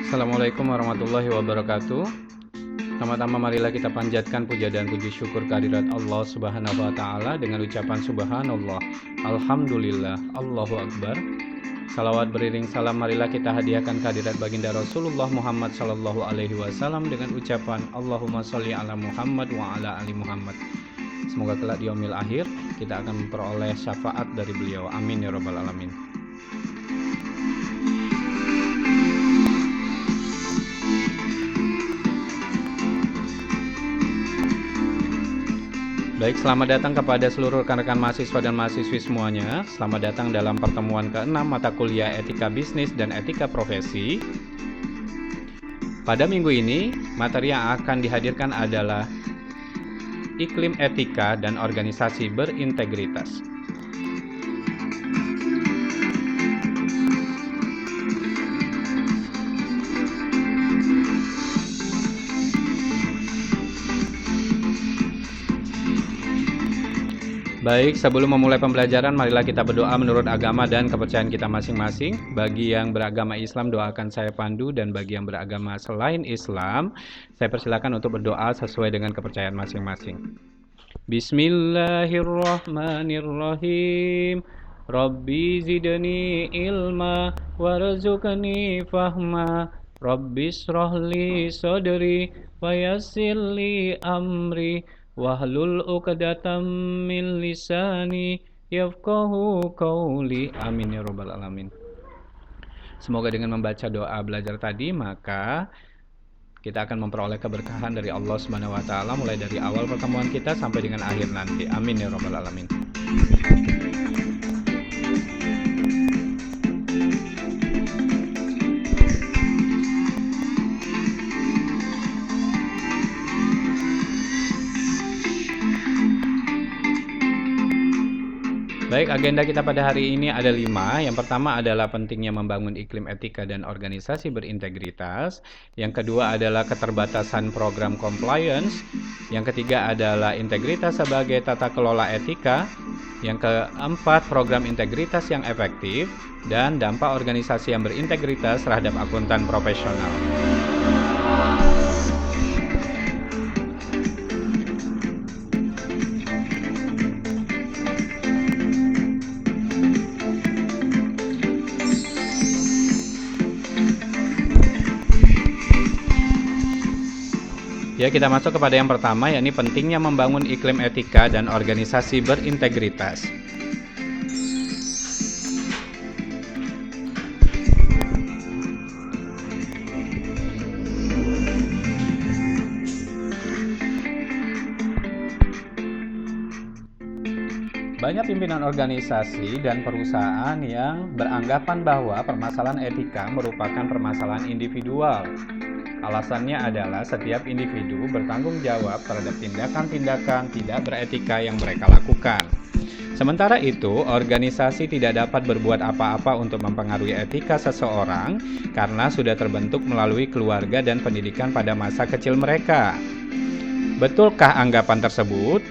Assalamualaikum warahmatullahi wabarakatuh. Pertama-tama marilah kita panjatkan puja dan puji syukur kehadirat Allah Subhanahu wa taala dengan ucapan subhanallah, alhamdulillah, Allahu akbar. Salawat beriring salam marilah kita hadiahkan kehadirat baginda Rasulullah Muhammad sallallahu alaihi wasallam dengan ucapan Allahumma sholli ala Muhammad wa ala ali Muhammad. Semoga kelak di yaumil akhir kita akan memperoleh syafaat dari beliau. Amin ya rabbal alamin. Baik, selamat datang kepada seluruh rekan-rekan mahasiswa dan mahasiswi semuanya. Selamat datang dalam pertemuan ke-6 mata kuliah Etika Bisnis dan Etika Profesi. Pada minggu ini, materi yang akan dihadirkan adalah iklim etika dan organisasi berintegritas. Baik, sebelum memulai pembelajaran, marilah kita berdoa menurut agama dan kepercayaan kita masing-masing. Bagi yang beragama Islam, doakan saya pandu, dan bagi yang beragama selain Islam, saya persilakan untuk berdoa sesuai dengan kepercayaan masing-masing. Bismillahirrahmanirrahim. Rabbi zidni ilma warzuqni fahma. Rabbi shrahli sadri wa yassirli amri. Wahlul 'uqdatam min lisani yafqahu qawli. Amin ya rabbal alamin. Semoga dengan membaca doa belajar tadi, maka kita akan memperoleh keberkahan dari Allah Subhanahu wa taala mulai dari awal pertemuan kita sampai dengan akhir nanti. Amin ya rabbal alamin. Baik, agenda kita pada hari ini ada 5. Yang pertama adalah pentingnya membangun iklim etika dan organisasi berintegritas. Yang kedua adalah keterbatasan program compliance. Yang ketiga adalah integritas sebagai tata kelola etika. Yang keempat, program integritas yang efektif. Dan dampak organisasi yang berintegritas terhadap akuntan profesional. Ya, kita masuk kepada yang pertama, yakni pentingnya membangun iklim etika dan organisasi berintegritas. Banyak pimpinan organisasi dan perusahaan yang beranggapan bahwa permasalahan etika merupakan permasalahan individual. Alasannya adalah setiap individu bertanggung jawab terhadap tindakan-tindakan tidak beretika yang mereka lakukan. Sementara itu, organisasi tidak dapat berbuat apa-apa untuk mempengaruhi etika seseorang karena sudah terbentuk melalui keluarga dan pendidikan pada masa kecil mereka. Betulkah anggapan tersebut?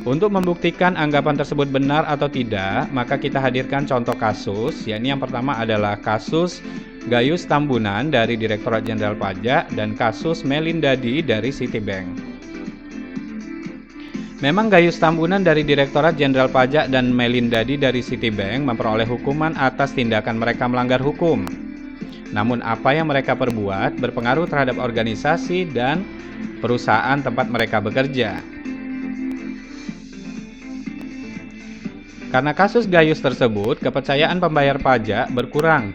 Untuk membuktikan anggapan tersebut benar atau tidak, maka kita hadirkan contoh kasus, yakni yang pertama adalah kasus Gayus Tambunan dari Direktorat Jenderal Pajak dan kasus Melindadi dari Citibank. Memang Gayus Tambunan dari Direktorat Jenderal Pajak dan Melindadi dari Citibank memperoleh hukuman atas tindakan mereka melanggar hukum. Namun apa yang mereka perbuat berpengaruh terhadap organisasi dan perusahaan tempat mereka bekerja. Karena kasus Gayus tersebut, kepercayaan pembayar pajak berkurang.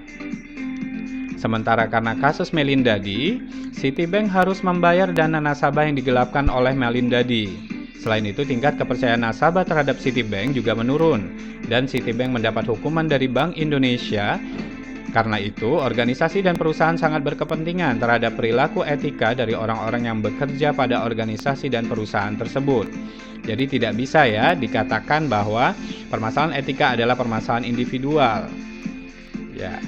Sementara karena kasus Melindadi, Citibank harus membayar dana nasabah yang digelapkan oleh Melindadi. Selain itu, tingkat kepercayaan nasabah terhadap Citibank juga menurun, dan Citibank mendapat hukuman dari Bank Indonesia. Karena itu, organisasi dan perusahaan sangat berkepentingan terhadap perilaku etika dari orang-orang yang bekerja pada organisasi dan perusahaan tersebut. Jadi tidak bisa ya dikatakan bahwa permasalahan etika adalah permasalahan individual. Ya.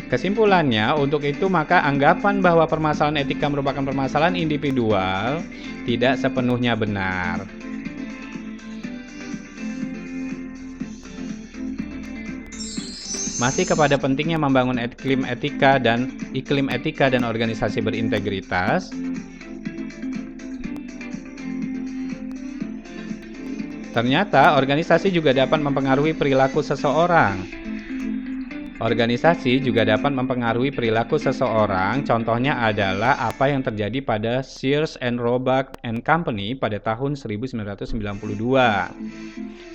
Kesimpulannya, untuk itu maka anggapan bahwa permasalahan etika merupakan permasalahan individual tidak sepenuhnya benar. Masih kepada pentingnya membangun iklim etika dan organisasi berintegritas. Ternyata organisasi juga dapat mempengaruhi perilaku seseorang. Organisasi juga dapat mempengaruhi perilaku seseorang. Contohnya adalah apa yang terjadi pada Sears and Roebuck and Company pada tahun 1992.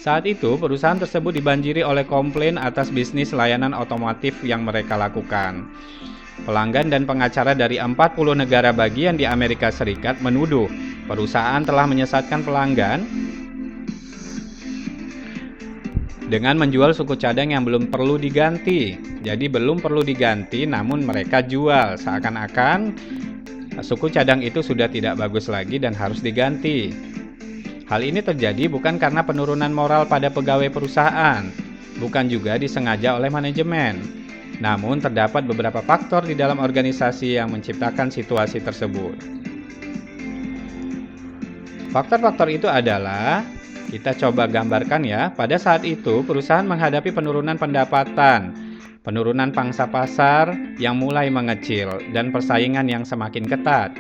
Saat itu, perusahaan tersebut dibanjiri oleh komplain atas bisnis layanan otomotif yang mereka lakukan. Pelanggan dan pengacara dari 40 negara bagian di Amerika Serikat menuduh perusahaan telah menyesatkan pelanggan dengan menjual suku cadang yang belum perlu diganti. Jadi belum perlu diganti, namun mereka jual seakan-akan suku cadang itu sudah tidak bagus lagi dan harus diganti. Hal ini terjadi bukan karena penurunan moral pada pegawai perusahaan, bukan juga disengaja oleh manajemen. Namun terdapat beberapa faktor di dalam organisasi yang menciptakan situasi tersebut. Faktor-faktor itu adalah, kita coba gambarkan ya, pada saat itu perusahaan menghadapi penurunan pendapatan, penurunan pangsa pasar yang mulai mengecil, dan persaingan yang semakin ketat.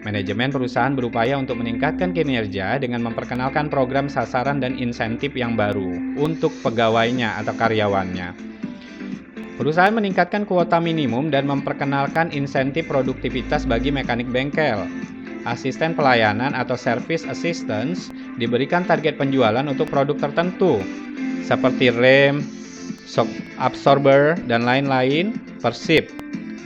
Manajemen perusahaan berupaya untuk meningkatkan kinerja dengan memperkenalkan program sasaran dan insentif yang baru untuk pegawainya atau karyawannya. Perusahaan meningkatkan kuota minimum dan memperkenalkan insentif produktivitas bagi mekanik bengkel. Asisten pelayanan atau service assistance diberikan target penjualan untuk produk tertentu seperti rem, shock absorber, dan lain-lain per ship,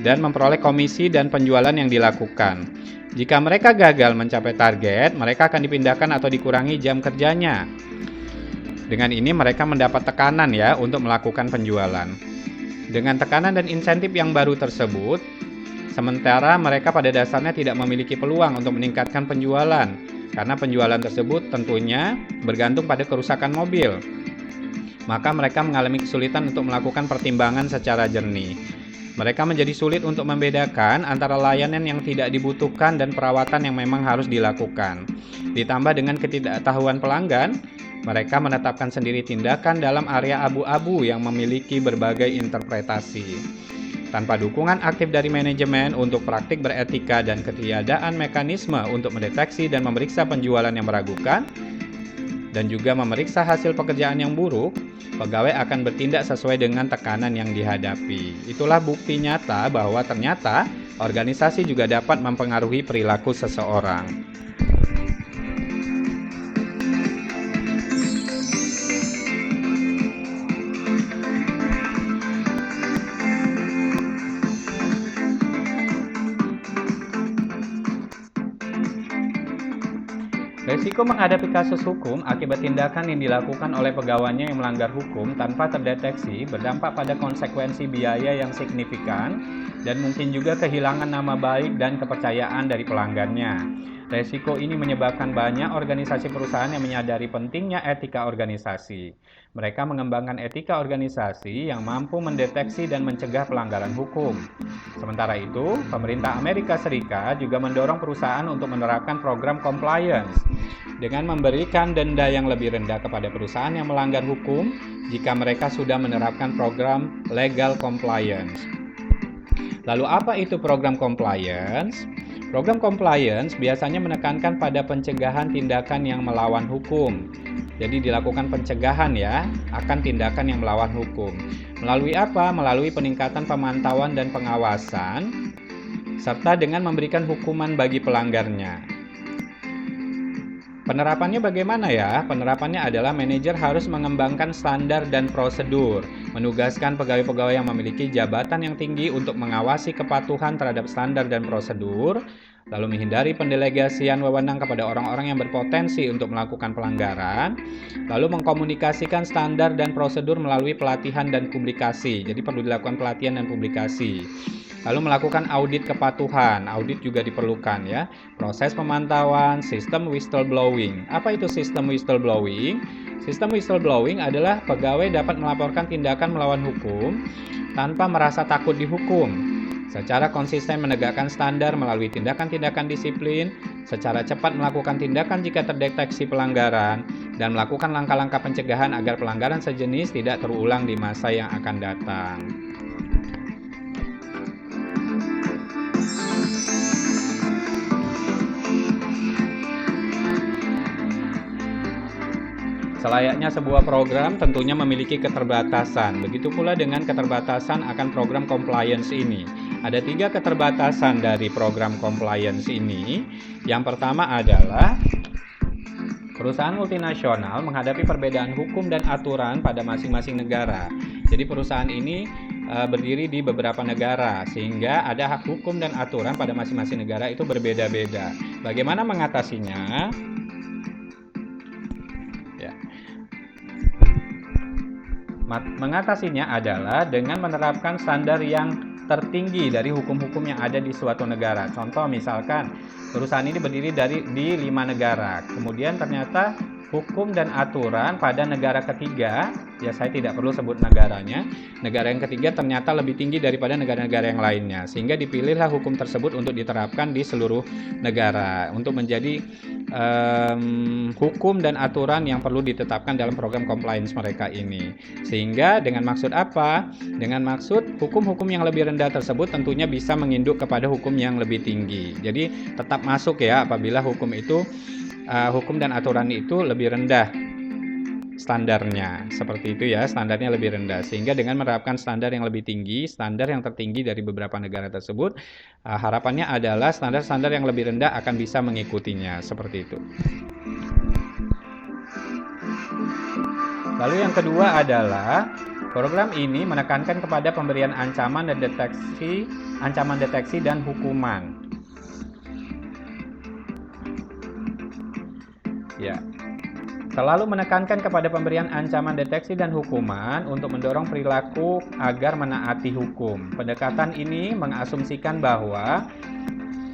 dan memperoleh komisi dan penjualan yang dilakukan. Jika mereka gagal mencapai target, mereka akan dipindahkan atau dikurangi jam kerjanya. Dengan ini mereka mendapat tekanan ya untuk melakukan penjualan. Dengan tekanan dan insentif yang baru tersebut, sementara mereka pada dasarnya tidak memiliki peluang untuk meningkatkan penjualan, karena penjualan tersebut tentunya bergantung pada kerusakan mobil. Maka mereka mengalami kesulitan untuk melakukan pertimbangan secara jernih. Mereka menjadi sulit untuk membedakan antara layanan yang tidak dibutuhkan dan perawatan yang memang harus dilakukan. Ditambah dengan ketidaktahuan pelanggan, mereka menetapkan sendiri tindakan dalam area abu-abu yang memiliki berbagai interpretasi. Tanpa dukungan aktif dari manajemen untuk praktik beretika dan ketiadaan mekanisme untuk mendeteksi dan memeriksa penjualan yang meragukan, dan juga memeriksa hasil pekerjaan yang buruk, pegawai akan bertindak sesuai dengan tekanan yang dihadapi. Itulah bukti nyata bahwa ternyata organisasi juga dapat mempengaruhi perilaku seseorang. Resiko menghadapi kasus hukum akibat tindakan yang dilakukan oleh pegawainya yang melanggar hukum tanpa terdeteksi berdampak pada konsekuensi biaya yang signifikan dan mungkin juga kehilangan nama baik dan kepercayaan dari pelanggannya. Resiko ini menyebabkan banyak organisasi perusahaan yang menyadari pentingnya etika organisasi. Mereka mengembangkan etika organisasi yang mampu mendeteksi dan mencegah pelanggaran hukum. Sementara itu, pemerintah Amerika Serikat juga mendorong perusahaan untuk menerapkan program compliance dengan memberikan denda yang lebih rendah kepada perusahaan yang melanggar hukum jika mereka sudah menerapkan program legal compliance. Lalu apa itu program compliance? Program compliance biasanya menekankan pada pencegahan tindakan yang melawan hukum. Jadi dilakukan pencegahan ya akan tindakan yang melawan hukum. Melalui apa? Melalui peningkatan pemantauan dan pengawasan serta dengan memberikan hukuman bagi pelanggarnya. Penerapannya bagaimana ya? Penerapannya adalah manajer harus mengembangkan standar dan prosedur, menugaskan pegawai-pegawai yang memiliki jabatan yang tinggi untuk mengawasi kepatuhan terhadap standar dan prosedur, lalu menghindari pendelegasian wewenang kepada orang-orang yang berpotensi untuk melakukan pelanggaran, lalu mengkomunikasikan standar dan prosedur melalui pelatihan dan publikasi. Jadi perlu dilakukan pelatihan dan publikasi. Lalu melakukan audit kepatuhan, audit juga diperlukan ya. Proses pemantauan, sistem whistleblowing. Apa itu sistem whistleblowing? Sistem whistleblowing adalah pegawai dapat melaporkan tindakan melawan hukum tanpa merasa takut dihukum. Secara konsisten menegakkan standar melalui tindakan-tindakan disiplin, secara cepat melakukan tindakan jika terdeteksi pelanggaran, dan melakukan langkah-langkah pencegahan agar pelanggaran sejenis tidak terulang di masa yang akan datang. Selayaknya sebuah program tentunya memiliki keterbatasan. Begitu pula dengan keterbatasan akan program compliance ini. Ada 3 keterbatasan dari program compliance ini. Yang pertama adalah perusahaan multinasional menghadapi perbedaan hukum dan aturan pada masing-masing negara. Jadi perusahaan ini berdiri di beberapa negara, sehingga ada hak hukum dan aturan pada masing-masing negara itu berbeda-beda. Bagaimana mengatasinya? Mengatasinya adalah dengan menerapkan standar yang tertinggi dari hukum-hukum yang ada di suatu negara. Contoh misalkan perusahaan ini berdiri di 5 negara, kemudian ternyata hukum dan aturan pada negara ketiga, ya saya tidak perlu sebut negaranya, negara yang ketiga ternyata lebih tinggi daripada negara-negara yang lainnya, sehingga dipilihlah hukum tersebut untuk diterapkan di seluruh negara untuk menjadi hukum dan aturan yang perlu ditetapkan dalam program compliance mereka ini. Sehingga dengan maksud apa? Dengan maksud hukum-hukum yang lebih rendah tersebut tentunya bisa menginduk kepada hukum yang lebih tinggi. Jadi tetap masuk ya apabila hukum dan aturan itu lebih rendah standarnya, seperti itu ya, standarnya lebih rendah. Sehingga dengan menerapkan standar yang lebih tinggi, standar yang tertinggi dari beberapa negara tersebut, harapannya adalah standar-standar yang lebih rendah akan bisa mengikutinya, seperti itu. Lalu yang kedua adalah program ini menekankan kepada pemberian ancaman deteksi dan hukuman. Ya. Selalu menekankan kepada pemberian ancaman deteksi dan hukuman untuk mendorong perilaku agar menaati hukum. Pendekatan ini mengasumsikan bahwa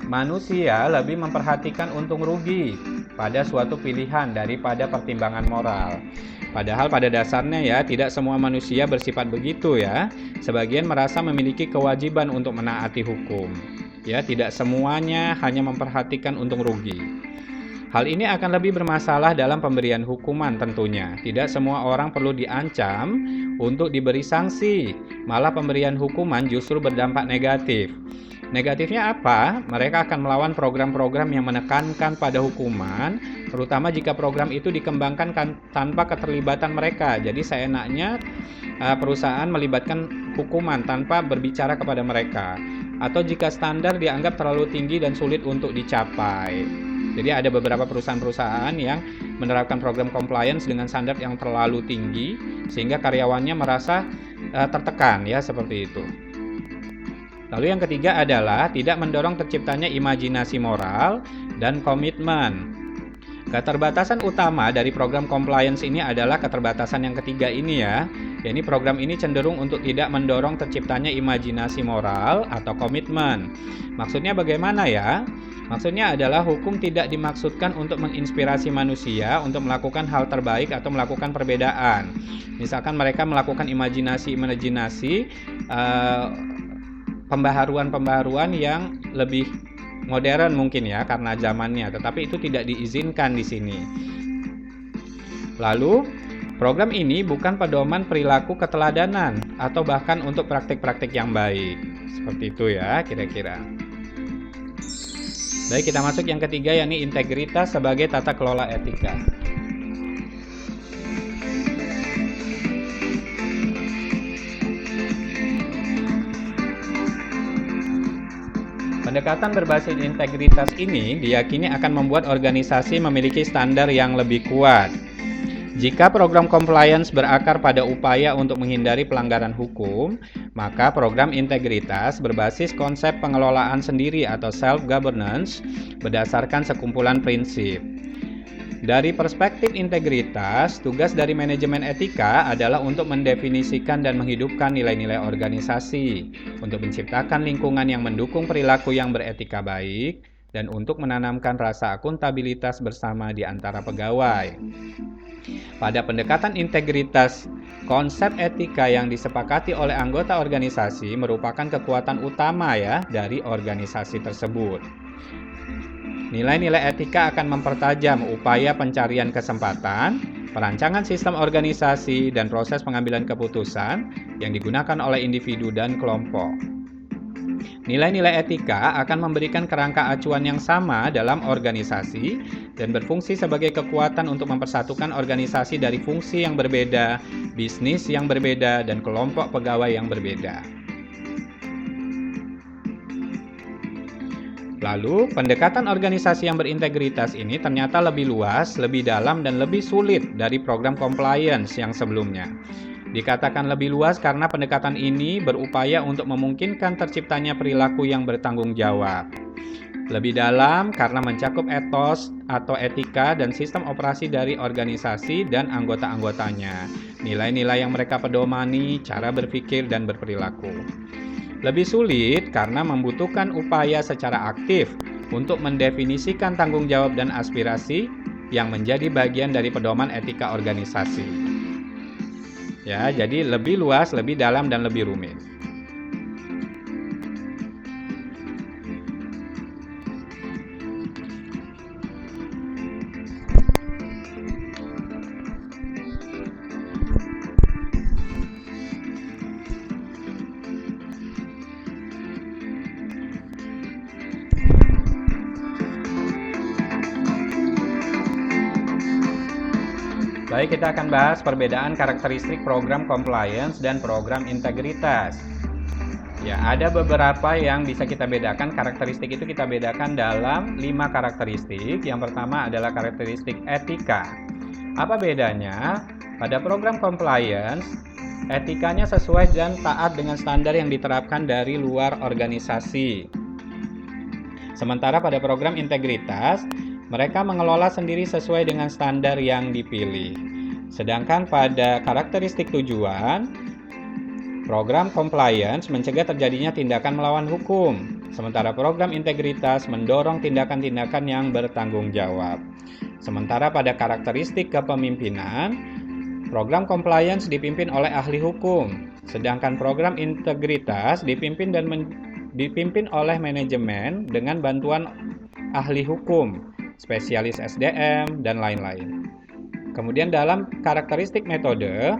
manusia lebih memperhatikan untung rugi pada suatu pilihan daripada pertimbangan moral. Padahal pada dasarnya ya, tidak semua manusia bersifat begitu ya. Sebagian merasa memiliki kewajiban untuk menaati hukum. Ya, tidak semuanya hanya memperhatikan untung rugi. Hal ini akan lebih bermasalah dalam pemberian hukuman tentunya. Tidak semua orang perlu diancam untuk diberi sanksi. Malah pemberian hukuman justru berdampak negatif. Negatifnya apa? Mereka akan melawan program-program yang menekankan pada hukuman, terutama jika program itu dikembangkan tanpa keterlibatan mereka. Jadi seenaknya perusahaan melibatkan hukuman tanpa berbicara kepada mereka. Atau jika standar dianggap terlalu tinggi dan sulit untuk dicapai. Jadi ada beberapa perusahaan-perusahaan yang menerapkan program compliance dengan standar yang terlalu tinggi sehingga karyawannya merasa tertekan ya, seperti itu. Lalu yang ketiga adalah tidak mendorong terciptanya imajinasi moral dan komitmen. Keterbatasan utama dari program compliance ini adalah keterbatasan yang ketiga ini ya. Jadi program ini cenderung untuk tidak mendorong terciptanya imajinasi moral atau komitmen. Maksudnya bagaimana ya? Maksudnya adalah hukum tidak dimaksudkan untuk menginspirasi manusia untuk melakukan hal terbaik atau melakukan perbedaan. Misalkan mereka melakukan imajinasi pembaharuan yang lebih modern mungkin ya karena zamannya, tetapi itu tidak diizinkan di sini. Lalu, program ini bukan pedoman perilaku keteladanan atau bahkan untuk praktik-praktik yang baik. Seperti itu ya kira-kira. Baik, kita masuk yang ketiga, yakni integritas sebagai tata kelola etika. Pendekatan berbasis integritas ini diyakini akan membuat organisasi memiliki standar yang lebih kuat. Jika program compliance berakar pada upaya untuk menghindari pelanggaran hukum, maka program integritas berbasis konsep pengelolaan sendiri atau self-governance berdasarkan sekumpulan prinsip. Dari perspektif integritas, tugas dari manajemen etika adalah untuk mendefinisikan dan menghidupkan nilai-nilai organisasi, untuk menciptakan lingkungan yang mendukung perilaku yang beretika baik, dan untuk menanamkan rasa akuntabilitas bersama di antara pegawai. Pada pendekatan integritas, konsep etika yang disepakati oleh anggota organisasi merupakan kekuatan utama ya dari organisasi tersebut. Nilai-nilai etika akan mempertajam upaya pencarian kesempatan, perancangan sistem organisasi, dan proses pengambilan keputusan yang digunakan oleh individu dan kelompok. Nilai-nilai etika akan memberikan kerangka acuan yang sama dalam organisasi dan berfungsi sebagai kekuatan untuk mempersatukan organisasi dari fungsi yang berbeda, bisnis yang berbeda, dan kelompok pegawai yang berbeda. Lalu, pendekatan organisasi yang berintegritas ini ternyata lebih luas, lebih dalam, dan lebih sulit dari program compliance yang sebelumnya. Dikatakan lebih luas karena pendekatan ini berupaya untuk memungkinkan terciptanya perilaku yang bertanggung jawab. Lebih dalam karena mencakup etos atau etika dan sistem operasi dari organisasi dan anggota-anggotanya, nilai-nilai yang mereka pedomani, cara berpikir, dan berperilaku. Lebih sulit karena membutuhkan upaya secara aktif untuk mendefinisikan tanggung jawab dan aspirasi yang menjadi bagian dari pedoman etika organisasi. Ya, jadi lebih luas, lebih dalam, dan lebih rumit. Baik, kita akan bahas perbedaan karakteristik program compliance dan program integritas. Ya, ada beberapa yang bisa kita bedakan. Karakteristik itu kita bedakan dalam 5 karakteristik. Yang pertama adalah karakteristik etika. Apa bedanya? Pada program compliance, etikanya sesuai dan taat dengan standar yang diterapkan dari luar organisasi. Sementara pada program integritas, mereka mengelola sendiri sesuai dengan standar yang dipilih. Sedangkan pada karakteristik tujuan, program compliance mencegah terjadinya tindakan melawan hukum, sementara program integritas mendorong tindakan-tindakan yang bertanggung jawab. Sementara pada karakteristik kepemimpinan, program compliance dipimpin oleh ahli hukum, sedangkan program integritas dipimpin oleh manajemen dengan bantuan ahli hukum, spesialis SDM, dan lain-lain. Kemudian dalam karakteristik metode,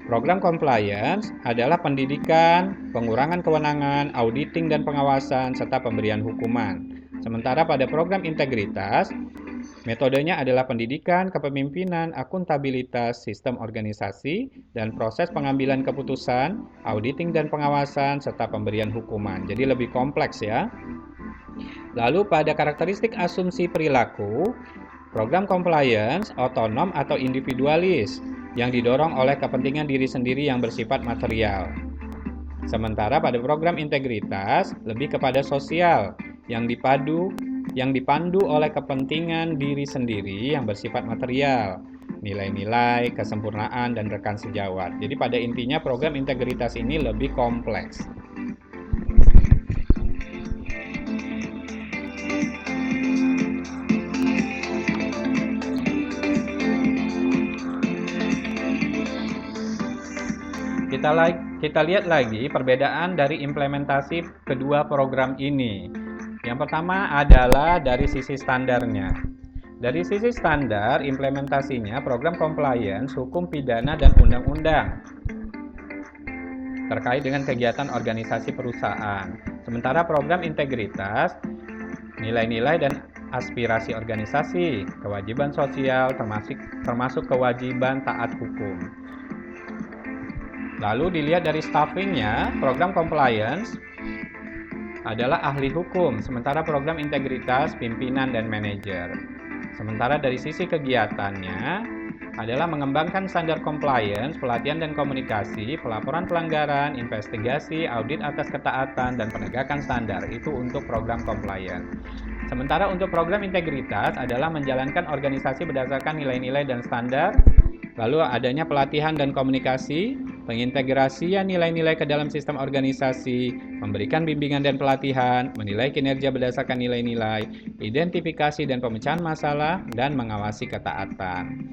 program compliance adalah pendidikan, pengurangan kewenangan, auditing dan pengawasan, serta pemberian hukuman. Sementara pada program integritas, metodenya adalah pendidikan, kepemimpinan, akuntabilitas, sistem organisasi, dan proses pengambilan keputusan, auditing dan pengawasan, serta pemberian hukuman. Jadi lebih kompleks ya. Lalu pada karakteristik asumsi perilaku, program compliance otonom atau individualis yang didorong oleh kepentingan diri sendiri yang bersifat material. Sementara pada program integritas lebih kepada sosial yang dipandu oleh kepentingan diri sendiri yang bersifat material, nilai-nilai, kesempurnaan, dan rekan sejawat. Jadi pada intinya program integritas ini lebih kompleks. Kita lihat lagi perbedaan dari implementasi kedua program ini. Yang pertama adalah dari sisi standarnya. Dari sisi standar, implementasinya program compliance, hukum pidana, dan undang-undang terkait dengan kegiatan organisasi perusahaan. Sementara program integritas, nilai-nilai dan aspirasi organisasi, kewajiban sosial, termasuk kewajiban taat hukum. Lalu dilihat dari staffingnya, program compliance adalah ahli hukum, sementara program integritas, pimpinan, dan manajer. Sementara dari sisi kegiatannya adalah mengembangkan standar compliance, pelatihan dan komunikasi, pelaporan pelanggaran, investigasi, audit atas ketaatan, dan penegakan standar. Itu untuk program compliance. Sementara untuk program integritas adalah menjalankan organisasi berdasarkan nilai-nilai dan standar, lalu adanya pelatihan dan komunikasi, pengintegrasian nilai-nilai ke dalam sistem organisasi, memberikan bimbingan dan pelatihan, menilai kinerja berdasarkan nilai-nilai, identifikasi dan pemecahan masalah, dan mengawasi ketaatan.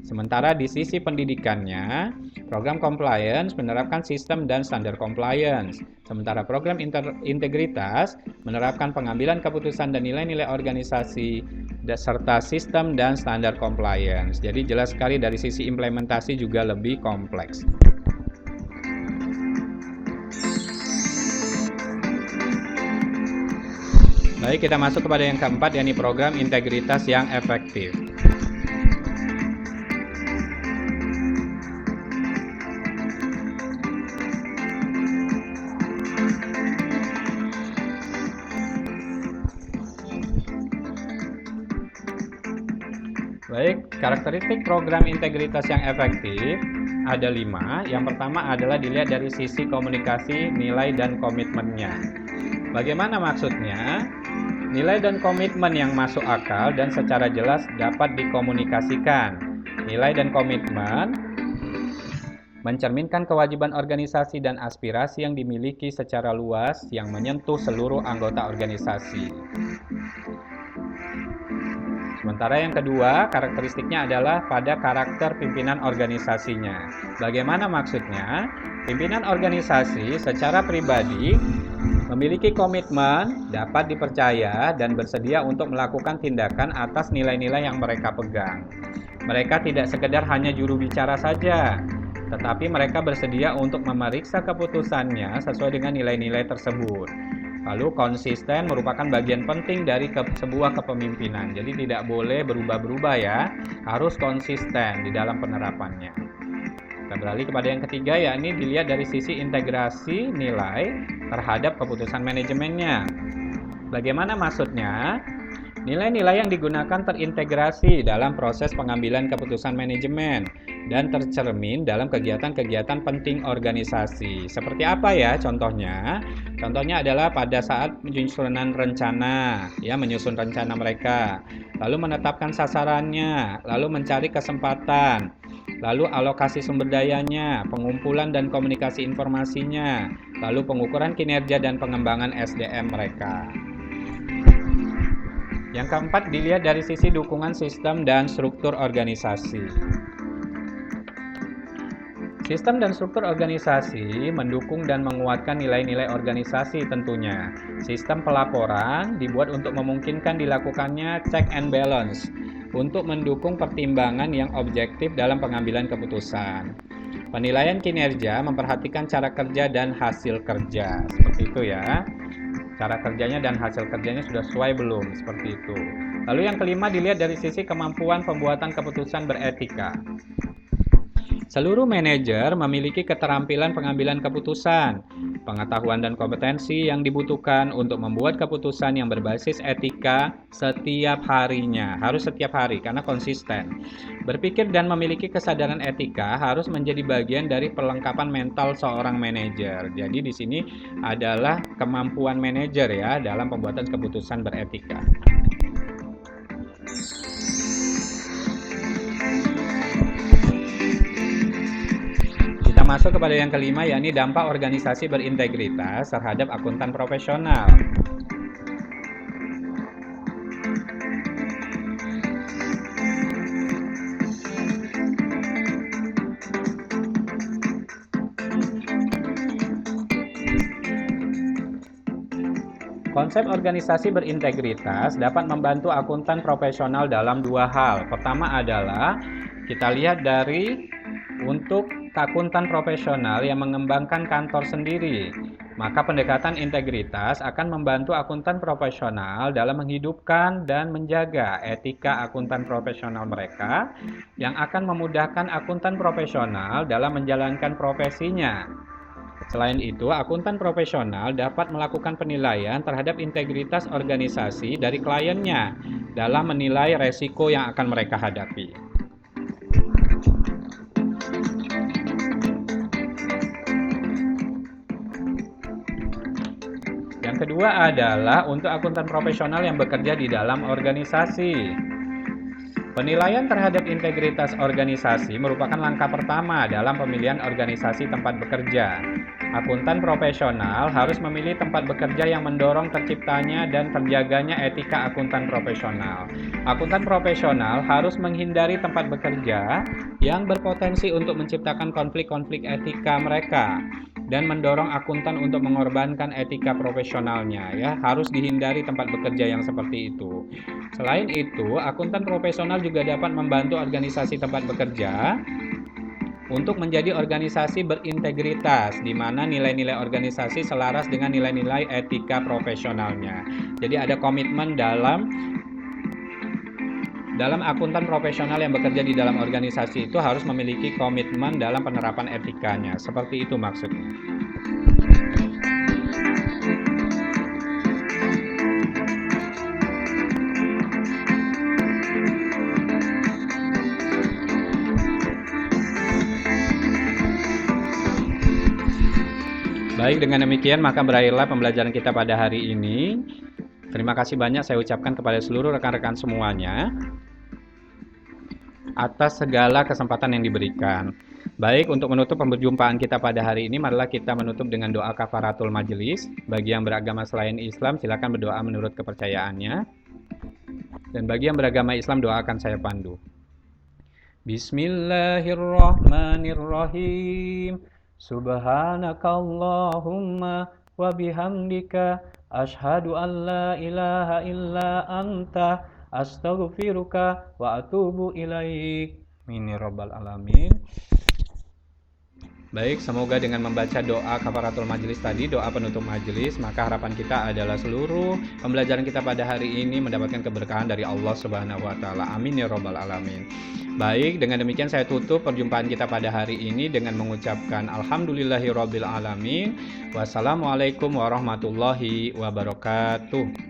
Sementara di sisi pendidikannya, program compliance menerapkan sistem dan standar compliance. Sementara program integritas menerapkan pengambilan keputusan dan nilai-nilai organisasi serta sistem dan standar compliance. Jadi jelas sekali dari sisi implementasi juga lebih kompleks. Baik, kita masuk kepada yang keempat, yakni program integritas yang efektif. Baik, karakteristik program integritas yang efektif ada 5. Yang pertama adalah dilihat dari sisi komunikasi, nilai, dan komitmennya. Bagaimana maksudnya? Nilai dan komitmen yang masuk akal dan secara jelas dapat dikomunikasikan. Nilai dan komitmen mencerminkan kewajiban organisasi dan aspirasi yang dimiliki secara luas yang menyentuh seluruh anggota organisasi. Sementara yang kedua, karakteristiknya adalah pada karakter pimpinan organisasinya. Bagaimana maksudnya? Pimpinan organisasi secara pribadi memiliki komitmen, dapat dipercaya, dan bersedia untuk melakukan tindakan atas nilai-nilai yang mereka pegang. Mereka tidak sekedar hanya juru bicara saja, tetapi mereka bersedia untuk memeriksa keputusannya sesuai dengan nilai-nilai tersebut. Lalu konsisten merupakan bagian penting dari sebuah kepemimpinan. Jadi tidak boleh berubah-berubah ya, harus konsisten di dalam penerapannya. Kita beralih kepada yang ketiga, yakni dilihat dari sisi integrasi nilai terhadap keputusan manajemennya. Bagaimana maksudnya? Nilai-nilai yang digunakan terintegrasi dalam proses pengambilan keputusan manajemen dan tercermin dalam kegiatan-kegiatan penting organisasi. Seperti apa ya contohnya? Contohnya adalah pada saat menyusun rencana, menyusun rencana mereka, lalu menetapkan sasarannya, lalu mencari kesempatan, lalu alokasi sumber dayanya, pengumpulan dan komunikasi informasinya, lalu pengukuran kinerja dan pengembangan SDM mereka. Yang keempat, dilihat dari sisi dukungan sistem dan struktur organisasi. Sistem dan struktur organisasi mendukung dan menguatkan nilai-nilai organisasi tentunya. Sistem pelaporan dibuat untuk memungkinkan dilakukannya check and balance untuk mendukung pertimbangan yang objektif dalam pengambilan keputusan. Penilaian kinerja memperhatikan cara kerja dan hasil kerja. Seperti itu ya. Cara kerjanya dan hasil kerjanya sudah sesuai belum? Seperti itu. Lalu yang kelima, dilihat dari sisi kemampuan pembuatan keputusan beretika. Seluruh manajer memiliki keterampilan pengambilan keputusan, pengetahuan dan kompetensi yang dibutuhkan untuk membuat keputusan yang berbasis etika setiap harinya. Harus setiap hari karena konsisten. Berpikir dan memiliki kesadaran etika harus menjadi bagian dari perlengkapan mental seorang manajer. Jadi di sini adalah kemampuan manajer ya dalam pembuatan keputusan beretika. Masuk kepada yang kelima, yakni dampak organisasi berintegritas terhadap akuntan profesional. Konsep organisasi berintegritas dapat membantu akuntan profesional dalam dua hal. Pertama adalah kita lihat dari untuk akuntan profesional yang mengembangkan kantor sendiri, maka pendekatan integritas akan membantu akuntan profesional dalam menghidupkan dan menjaga etika akuntan profesional mereka yang akan memudahkan akuntan profesional dalam menjalankan profesinya. Selain itu, akuntan profesional dapat melakukan penilaian terhadap integritas organisasi dari kliennya dalam menilai resiko yang akan mereka hadapi. Yang kedua adalah untuk akuntan profesional yang bekerja di dalam organisasi. Penilaian terhadap integritas organisasi merupakan langkah pertama dalam pemilihan organisasi tempat bekerja. Akuntan profesional harus memilih tempat bekerja yang mendorong terciptanya dan terjaganya etika akuntan profesional. Akuntan profesional harus menghindari tempat bekerja yang berpotensi untuk menciptakan konflik-konflik etika mereka dan mendorong akuntan untuk mengorbankan etika profesionalnya, ya. Harus dihindari tempat bekerja yang seperti itu. Selain itu, akuntan profesional juga dapat membantu organisasi tempat bekerja untuk menjadi organisasi berintegritas, di mana nilai-nilai organisasi selaras dengan nilai-nilai etika profesionalnya. Jadi ada komitmen dalam akuntan profesional yang bekerja di dalam organisasi itu harus memiliki komitmen dalam penerapan etikanya. Seperti itu maksudnya. Baik, dengan demikian maka berakhirlah pembelajaran kita pada hari ini. Terima kasih banyak saya ucapkan kepada seluruh rekan-rekan semuanya atas segala kesempatan yang diberikan. Baik, untuk menutup perjumpaan kita pada hari ini, marilah kita menutup dengan doa kafaratul majelis. Bagi yang beragama selain Islam, silakan berdoa menurut kepercayaannya. Dan bagi yang beragama Islam, doa akan saya pandu. Bismillahirrahmanirrahim. Subhanakallahumma wa bihamdika asyhadu an la ilaha illa anta astaghfiruka wa atubu ilaik. Amin ya rabbal alamin. Baik, semoga dengan membaca doa kafaratul majelis tadi, doa penutup majelis, maka harapan kita adalah seluruh pembelajaran kita pada hari ini mendapatkan keberkahan dari Allah Subhanahu wa taala. Amin ya rabbal alamin. Baik, dengan demikian saya tutup perjumpaan kita pada hari ini dengan mengucapkan alhamdulillahirabbil alamin. Wassalamualaikum warahmatullahi wabarakatuh.